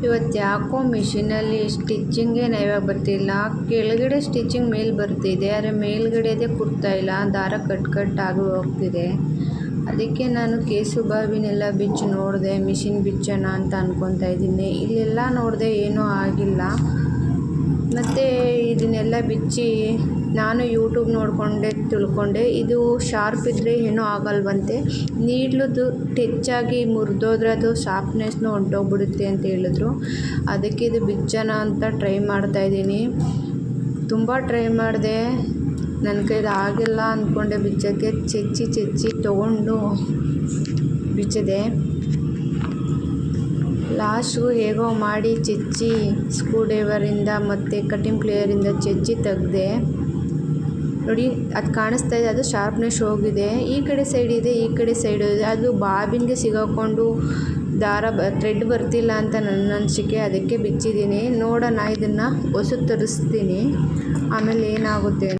ಇವತ್ತು ಯಾಕೋ ಮಿಷಿನಲ್ಲಿ ಸ್ಟಿಚ್ಚಿಂಗೇ ನೈವಾಗ ಬರ್ತಿಲ್ಲ. ಕೆಳಗಡೆ ಸ್ಟಿಚಿಂಗ್ ಮೇಲೆ ಬರ್ತಿದೆ, ಆದರೆ ಮೇಲ್ಗಡೆದೇ ಕುರ್ತಾಯಿಲ್ಲ, ದಾರ ಕಟ್ ಹೋಗ್ತಿದೆ. ಅದಕ್ಕೆ ನಾನು ಕೇಸು ಬಾವಿನೆಲ್ಲ ಬಿಚ್ಚಿ ನೋಡಿದೆ, ಮಿಷಿನ್ ಬಿಚ್ಚೋಣ ಅಂತ ಅಂದ್ಕೊತಾ ಇದ್ದೀನಿ. ಇಲ್ಲೆಲ್ಲ ನೋಡಿದೆ, ಏನೂ ಆಗಿಲ್ಲ. ಮತ್ತು ಇದನ್ನೆಲ್ಲ ಬಿಚ್ಚಿ ನಾನು ಯೂಟ್ಯೂಬ್ ನೋಡಿಕೊಂಡೆ ತಿಳ್ಕೊಂಡೆ, ಇದು ಶಾರ್ಪ್ ಇದ್ದರೆ ಏನೂ ಆಗಲ್ವಂತೆ. ನೀಡ್ಲುದು ಟೆಚ್ಚಾಗಿ ಮುರಿದೋದ್ರೆ ಅದು ಶಾರ್ಪ್ನೆಸ್ನೂ ಹೊಂಟೋಗ್ಬಿಡುತ್ತೆ ಅಂತ ಹೇಳಿದ್ರು. ಅದಕ್ಕೆ ಇದು ಬಿಚ್ಚೋಣ ಅಂತ ಟ್ರೈ ಮಾಡ್ತಾಯಿದ್ದೀನಿ. ತುಂಬ ಟ್ರೈ ಮಾಡಿದೆ, ನನ್ನ ಕೈಲಿ ಆಗಿಲ್ಲ ಅಂದ್ಕೊಂಡೆ ಬಿಚ್ಚೋಕ್ಕೆ. ಚೆಚ್ಚಿ ತೊಗೊಂಡು ಬಿಚ್ಚಿದೆ. ಲಾಸ್ಟ್ಗೂ ಹೇಗೋ ಮಾಡಿ ಚೆಚ್ಚಿ ಸ್ಕ್ರೂ ಡ್ರೈವರಿಂದ ಮತ್ತು ಕಟಿಂಗ್ ಪ್ಲೇಯರಿಂದ ಚೆಚ್ಚಿ ತೆಗೆದೆ. ನೋಡಿ, ಅದು ಕಾಣಿಸ್ತಾ ಇದೆ, ಅದು ಶಾರ್ಪ್ನೆಸ್ ಹೋಗಿದೆ. ಈ ಕಡೆ ಸೈಡ್ ಇದೆ, ಈ ಕಡೆ ಸೈಡ್ ಇದೆ. ಅದು ಬಾಬಿನ್ಗೆ ಸಿಗಾಕೊಂಡು ಥ್ರೆಡ್ ಬರ್ತಿಲ್ಲ ಅಂತ ನನ್ನ ಅನಿಸಿಕೆ. ಅದಕ್ಕೆ ಬಿಚ್ಚಿದ್ದೀನಿ. ನೋಡೋಣ, ಇದನ್ನು ಹೊಸದು ತರಿಸ್ತೀನಿ, ಆಮೇಲೆ ಏನಾಗುತ್ತೆ.